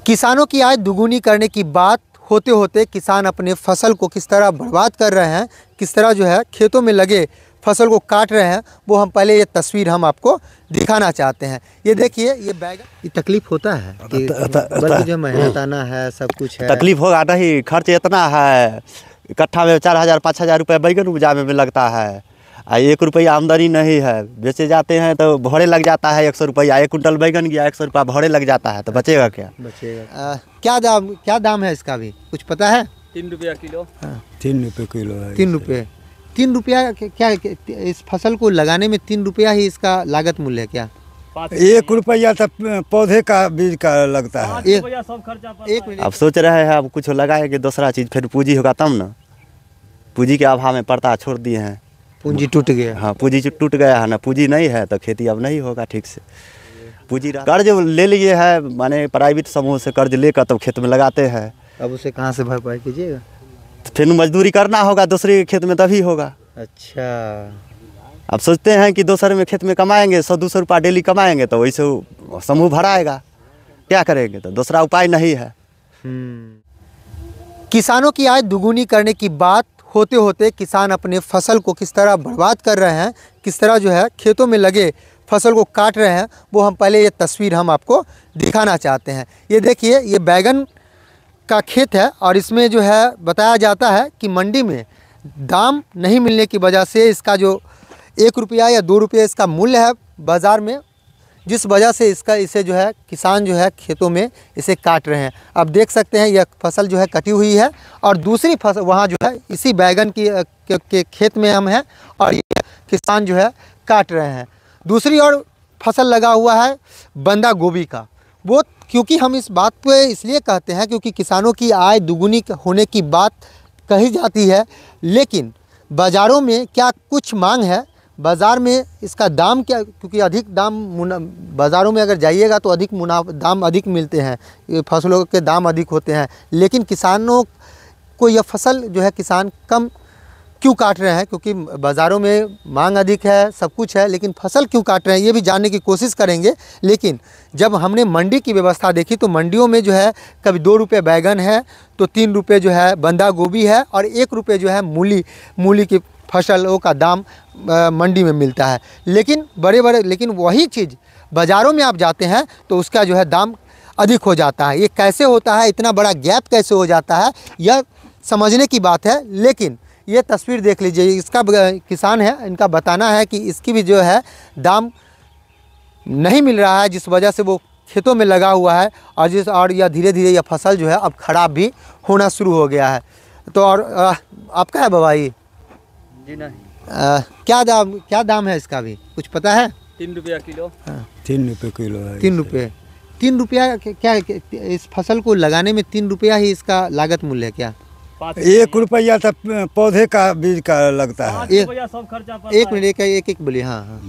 किसानों की आय दुगुनी करने की बात होते होते किसान अपने फसल को किस तरह बर्बाद कर रहे हैं, किस तरह जो है खेतों में लगे फसल को काट रहे हैं, वो हम पहले ये तस्वीर हम आपको दिखाना चाहते हैं। ये देखिए, ये बैगन, ये तकलीफ होता है कि बल्कि जो मेहनत आना है, सब कुछ है। तकलीफ होगा नहीं, खर्च इतना है, इकट्ठा में 4,000 5,000 रुपये बैगन उपजाने में लगता है। 1 रुपया आमदनी नहीं है, बेचे जाते हैं तो भरे लग जाता है 100 रुपया। 1 कुंटल बैगन गया 100 रुपया भरे लग जाता है, तो बचेगा क्या? बचेगा क्या दाम है इसका भी कुछ पता है? 3 रुपया किलो। 3 रुपये किलो है। 3 रुपया क्या इस फसल को लगाने में 3 रुपया ही इसका लागत मूल्य है क्या? 1 रुपया तो पौधे का बीज का लगता है। 5 रुपया सब खर्चा पड़ता है। अब सोच रहे हैं अब कुछ लगाएंगे दूसरा चीज़, फिर पूंजी होगा तब ना। पूंजी के अभाव में पड़ता छोड़ दिए हैं, पूंजी टूट गया। हाँ, पूंजी टूट गया है ना, पूंजी नहीं है तो खेती अब नहीं होगा ठीक से। पूंजी कर्ज ले लिए है, माने प्राइवेट समूह से कर्ज लेकर तब खेत में लगाते हैं। अब उसे कहाँ से भरपाई कीजिएगा? तो फिर मजदूरी करना होगा दूसरे के खेत में, तभी होगा। अच्छा, अब सोचते हैं कि दूसरे में खेत में कमाएंगे, 100-200 रुपया डेली कमाएंगे तो वैसे समूह भराएगा, क्या करेंगे? तो दूसरा उपाय नहीं है। किसानों की आय दुगुनी करने की बात होते होते किसान अपने फसल को किस तरह बर्बाद कर रहे हैं, किस तरह जो है खेतों में लगे फसल को काट रहे हैं, वो हम पहले ये तस्वीर हम आपको दिखाना चाहते हैं। ये देखिए, ये बैगन का खेत है और इसमें जो है बताया जाता है कि मंडी में दाम नहीं मिलने की वजह से इसका जो 1 रुपया या 2 रुपये इसका मूल्य है बाज़ार में, जिस वजह से इसे जो है किसान जो है खेतों में इसे काट रहे हैं। अब देख सकते हैं यह फसल जो है कटी हुई है और दूसरी फसल वहाँ जो है इसी बैगन के खेत में हम हैं और ये किसान जो है काट रहे हैं। दूसरी ओर फसल लगा हुआ है बंदा गोभी का। वो क्योंकि हम इस बात पे इसलिए कहते हैं क्योंकि किसानों की आय दुगुनी होने की बात कही जाती है, लेकिन बाज़ारों में क्या कुछ मांग है, बाज़ार में इसका दाम क्या, क्योंकि अधिक दाम बाज़ारों में अगर जाइएगा तो अधिक दाम अधिक मिलते हैं, फसलों के दाम अधिक होते हैं, लेकिन किसानों को यह फसल जो है किसान कम क्यों काट रहे हैं? क्योंकि बाज़ारों में मांग अधिक है, सब कुछ है, लेकिन फसल क्यों काट रहे हैं ये भी जानने की कोशिश करेंगे। लेकिन जब हमने मंडी की व्यवस्था देखी तो मंडियों में जो है कभी 2 रुपये बैगन है तो 3 रुपये जो है बंदा गोभी है और 1 रुपये जो है मूली की फसलों का दाम मंडी में मिलता है। लेकिन लेकिन वही चीज़ बाज़ारों में आप जाते हैं तो उसका जो है दाम अधिक हो जाता है। ये कैसे होता है, इतना बड़ा गैप कैसे हो जाता है, यह समझने की बात है। लेकिन ये तस्वीर देख लीजिए, इसका किसान है, इनका बताना है कि इसकी भी जो है दाम नहीं मिल रहा है, जिस वजह से वो खेतों में लगा हुआ है और यह धीरे धीरे यह फसल जो है अब ख़राब भी होना शुरू हो गया है। तो और आपका है बाबा ये? जी नहीं। क्या दाम है इसका भी कुछ पता है? 3 रुपया किलो। 3 रुपये किलो है। 3 रुपया क्या इस फसल को लगाने में 3 रुपया ही इसका लागत मूल्य है क्या? 1 रुपया तो पौधे का बीज का लगता है। 5 रुपया सब खर्चा पड़ता है। 1 मिनट एक बोलिए। हाँ।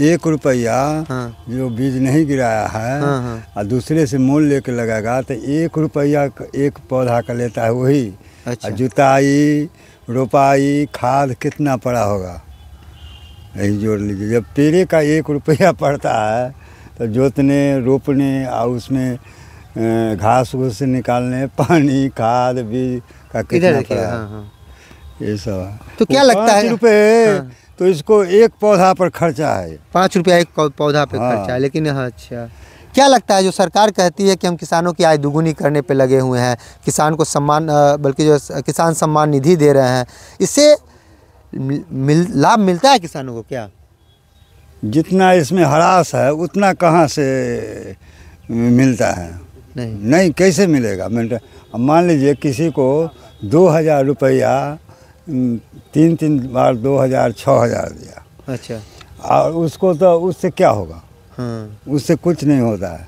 1 रुपया हाँ। जो बीज नहीं गिराया है हाँ। और दूसरे से मोल लेके लगाएगा तो 1 रुपया एक पौधा का लेता है वही। अच्छा। जुताई, रोपाई, खाद कितना पड़ा होगा यही जोड़ लीजिए। जब पेड़े का 1 रुपया पड़ता है तो जोतने, रोपने और उसमें घास घूस निकालने, पानी, खाद, बीज का कितना पड़ा है। हाँ। ये सब है। तो क्या लगता है? 5 रुपये तो इसको एक पौधा पर खर्चा है। 5 रुपया एक पौधा पे खर्चा है। लेकिन हाँ, अच्छा, क्या लगता है जो सरकार कहती है कि हम किसानों की आय दुगुनी करने पे लगे हुए हैं, किसान को सम्मान बल्कि जो किसान सम्मान निधि दे रहे हैं, इससे लाभ मिलता है किसानों को क्या? जितना इसमें हरास है उतना कहाँ से मिलता है? नहीं, कैसे मिलेगा? अब मान लीजिए किसी को 2,000 रुपया 3 बार 2,000 6,000 दिया। अच्छा। और उसको तो उससे क्या होगा? हाँ। उससे कुछ नहीं होता है,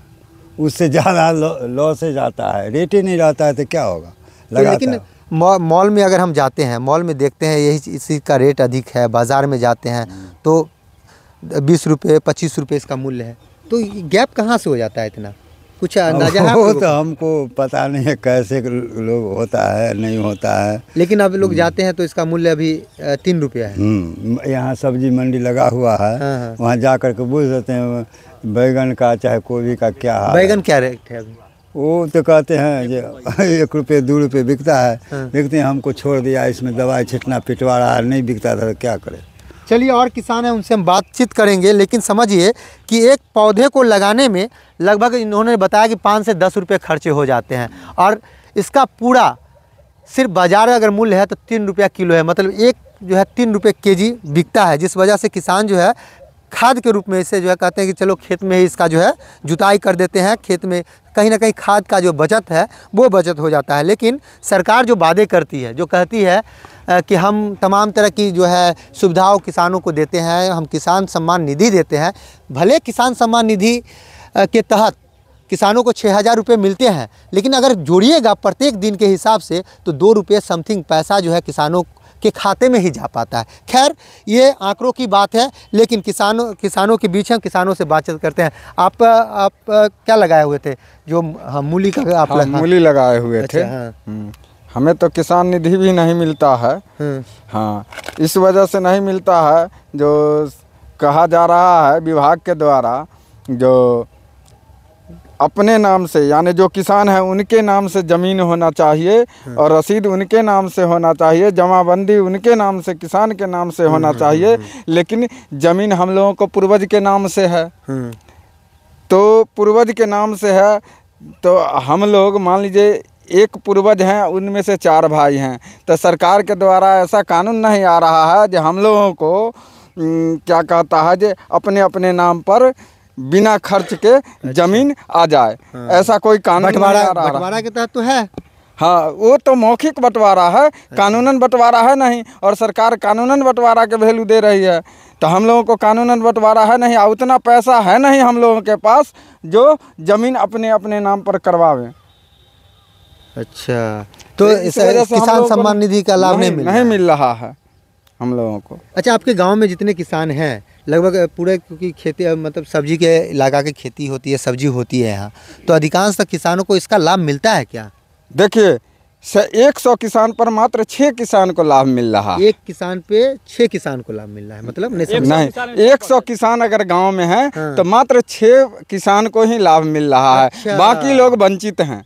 उससे ज़्यादा लॉस से जाता है, रेट ही नहीं रहता है तो क्या होगा? लेकिन मॉल में अगर हम जाते हैं, मॉल में देखते हैं यही इसी का रेट अधिक है, बाज़ार में जाते हैं तो 20 रुपये 25 रुपये इसका मूल्य है, तो गैप कहाँ से हो जाता है इतना? कुछ अंदाजा है? वो तो हमको पता नहीं है कैसे लोग होता है नहीं होता है, लेकिन अब लोग जाते हैं तो इसका मूल्य अभी 3 रुपया है। यहाँ सब्जी मंडी लगा हुआ है। हाँ। वहाँ जा कर के पूछ देते हैं बैगन का चाहे गोभी का क्या है। बैगन क्या रेट है अभी? वो तो कहते हैं जो 1 रुपये 2 रुपये बिकता है, बिकते हैं, हमको छोड़ दिया, इसमें दवाई छिटना पिटवा रहा है, नहीं बिकता था तो क्या करें। चलिए और किसान हैं उनसे हम बातचीत करेंगे, लेकिन समझिए कि एक पौधे को लगाने में लगभग इन्होंने बताया कि 5 से 10 रुपये खर्चे हो जाते हैं और इसका पूरा सिर्फ बाजार अगर मूल्य है तो 3 रुपया किलो है, मतलब एक जो है 3 रुपये केजी बिकता है, जिस वजह से किसान जो है खाद के रूप में इसे जो है कहते हैं कि चलो खेत में ही इसका जो है जुताई कर देते हैं, खेत में कहीं ना कहीं खाद का जो बचत है वो बचत हो जाता है। लेकिन सरकार जो वादे करती है, जो कहती है कि हम तमाम तरह की जो है सुविधाओं किसानों को देते हैं, हम किसान सम्मान निधि देते हैं, भले किसान सम्मान निधि के तहत किसानों को 6,000 रुपये मिलते हैं, लेकिन अगर जोड़िएगा प्रत्येक दिन के हिसाब से तो 2 रुपये समथिंग पैसा जो है किसानों के खाते में ही जा पाता है। खैर ये आंकड़ों की बात है, लेकिन किसानों के बीच हम किसानों से बातचीत करते हैं। आप क्या लगाए हुए थे? जो मूली का आप मूली लगाए हुए थे। हाँ। हमें तो किसान निधि भी नहीं मिलता है। हाँ, इस वजह से नहीं मिलता है जो कहा जा रहा है विभाग के द्वारा, जो अपने नाम से यानी जो किसान है उनके नाम से ज़मीन होना चाहिए और रसीद उनके नाम से होना चाहिए, जमाबंदी उनके नाम से, किसान के नाम से होना चाहिए, लेकिन ज़मीन हम लोगों को पूर्वज के नाम से है। तो पूर्वज के नाम से है तो हम लोग मान लीजिए एक पूर्वज हैं, उनमें से 4 भाई हैं, तो सरकार के द्वारा ऐसा कानून नहीं आ रहा है जो हम लोगों को क्या कहता है जो अपने अपने नाम पर बिना खर्च के जमीन आ जाए। ऐसा कोई कानून नहीं आ रहा। बंटवारा के तहत तो है। हाँ, वो तो मौखिक बंटवारा है, कानूनन बंटवारा है नहीं, और सरकार कानूनन बंटवारा के वैल्यू दे रही है, तो हम लोगों को कानूनन बंटवारा है नहीं, उतना पैसा है नहीं हम लोगों के पास जो ज़मीन अपने अपने नाम पर करवावें। अच्छा, तो इस वजह से किसान सम्मान निधि का लाभ नहीं मिल रहा है हम लोगों को। अच्छा, आपके गांव में जितने किसान हैं लगभग पूरे, क्योंकि खेती मतलब सब्जी के इलाका की खेती होती है, सब्जी होती है यहाँ, तो अधिकांश तक किसानों को इसका लाभ मिलता है क्या? देखिए 100 किसान पर मात्र 6 किसान को लाभ मिल रहा है। एक किसान पे 6 किसान को लाभ मिल रहा है, मतलब नहीं, 100 किसान अगर गांव में है तो मात्र 6 किसान को ही लाभ मिल रहा है। अच्छा। बाकी लोग वंचित हैं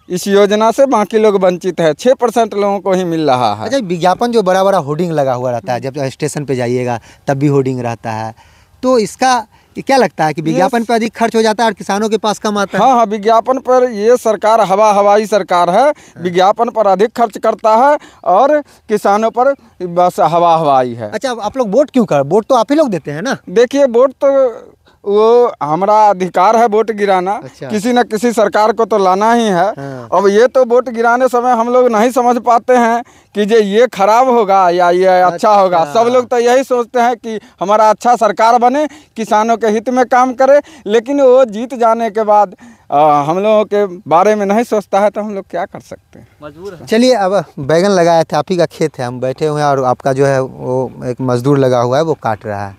इस योजना से, बाकी लोग वंचित है, 6% लोगों को ही मिल रहा है। अच्छा, विज्ञापन जो बड़ा बड़ा होर्डिंग लगा हुआ रहता है, जब स्टेशन पे जाइएगा तब भी होर्डिंग रहता है, तो इसका क्या लगता है कि विज्ञापन पर अधिक खर्च हो जाता है और किसानों के पास कम आता है? हाँ, विज्ञापन पर ये सरकार हवाई सरकार है, विज्ञापन पर अधिक खर्च करता है और किसानों पर बस हवाई है। अच्छा, आप लोग वोट क्यों कर, वोट तो आप ही लोग देते हैं ना? देखिए, वोट तो वो हमारा अधिकार है वोट गिराना। अच्छा। किसी न किसी सरकार को तो लाना ही है। हाँ। अब ये तो वोट गिराने समय हम लोग नहीं समझ पाते हैं कि ये खराब होगा या ये अच्छा होगा। सब लोग तो यही सोचते हैं कि हमारा अच्छा सरकार बने, किसानों के हित में काम करे, लेकिन वो जीत जाने के बाद हम लोगों के बारे में नहीं सोचता है, तो हम लोग क्या कर सकते हैं, मजबूर है। चलिए, अब बैगन लगाया था, आप ही का खेत है, हम बैठे हुए हैं और आपका जो है वो एक मजदूर लगा हुआ है, वो काट रहा है,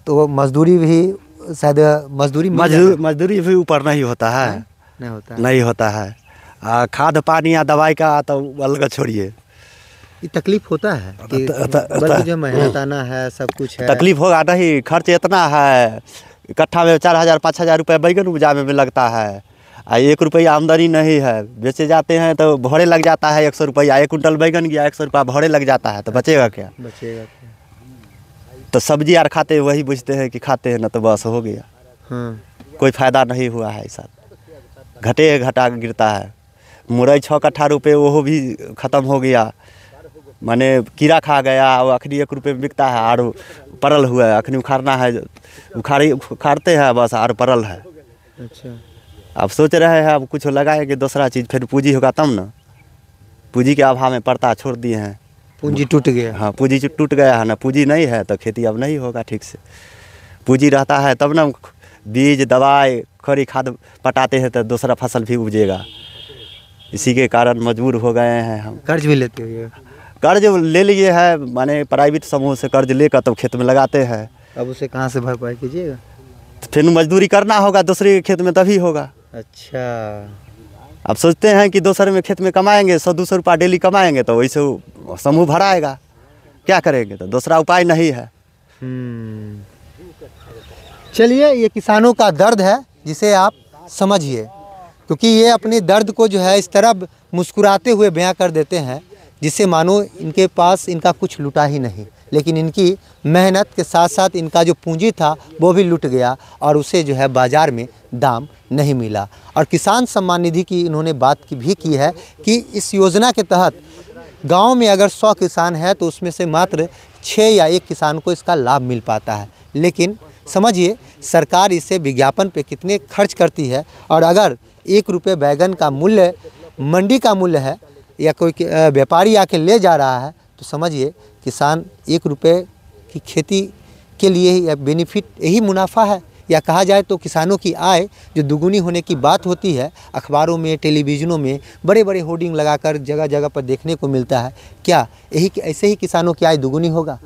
तो वो मजदूरी भी शायद मजदूरी भी ऊपर नहीं होता है, नहीं होता है। खाद पानी या दवाई का तो अलग छोड़िए, ये तकलीफ होता है कि बल्कि जो मेहनत आना है, सब कुछ है। तकलीफ होगा नहीं, खर्च इतना है, इकट्ठा में 4,000-5,000 रुपये बैगन उपजाने में लगता है, 1 रुपया आमदनी नहीं है, बेचे जाते हैं तो भोरे लग जाता है 100 रुपया, 1 कुंटल बैगन गया 100 रुपया भोरे लग जाता है, तो बचेगा क्या? तो सब्जी यार खाते वही बुझते हैं कि खाते हैं ना, तो बस हो गया। कोई फायदा नहीं हुआ है ऐसा, घटा गिरता है। मुरई 6 कट्ठा रुपये वो भी ख़त्म हो गया, माने कीड़ा खा गया, वो अखनी 1 रुपये में बिकता है, और परल हुआ है, अखनी उखाड़ना है, उखाड़ते हैं बस, और परल है। अच्छा, अब सोच रहे हैं अब कुछ लगाएंगे दूसरा चीज़, फिर पूंजी होगा तब ना, पूंजी के अभाव में पड़ता छोड़ दिए हैं, पूंजी टूट गया। हाँ, पूंजी टूट गया है ना, पूंजी नहीं है तो खेती अब नहीं होगा ठीक से। पूंजी रहता है तब ना बीज दवाई खरी खाद पटाते हैं तो दूसरा फसल भी उपजेगा। इसी के कारण मजबूर हो गए हैं हम। कर्ज भी लेते हुए? कर्ज ले लिए है, माने प्राइवेट समूह से कर्ज लेकर तब खेत में लगाते हैं। अब उसे कहाँ से भरपाई कीजिएगा? फिर मजदूरी करना होगा दूसरे खेत में, तभी होगा। अच्छा, अब सोचते हैं कि दूसरे में खेत में कमाएंगे, 100-200 रुपये डेली कमाएंगे तो वैसे समूह भराएगा, क्या करेंगे, तो दूसरा उपाय नहीं है। चलिए, ये किसानों का दर्द है जिसे आप समझिए, क्योंकि ये अपने दर्द को जो है इस तरह मुस्कुराते हुए बयां कर देते हैं जिससे मानो इनके पास इनका कुछ लुटा ही नहीं, लेकिन इनकी मेहनत के साथ साथ इनका जो पूंजी था वो भी लुट गया और उसे जो है बाज़ार में दाम नहीं मिला। और किसान सम्मान निधि की इन्होंने बात भी की है कि इस योजना के तहत गांव में अगर 100 किसान है तो उसमें से मात्र 6 या 1 किसान को इसका लाभ मिल पाता है। लेकिन समझिए सरकार इसे विज्ञापन पे कितने खर्च करती है, और अगर 1 रुपये बैगन का मूल्य मंडी का मूल्य है या कोई व्यापारी आके ले जा रहा है तो समझिए किसान 1 रुपये की खेती के लिए या बेनिफिट यही मुनाफा है, या कहा जाए तो किसानों की आय जो दुगुनी होने की बात होती है अखबारों में टेलीविज़नों में बड़े बड़े होर्डिंग लगाकर जगह जगह पर देखने को मिलता है, क्या यही ऐसे ही किसानों की आय दुगुनी होगा?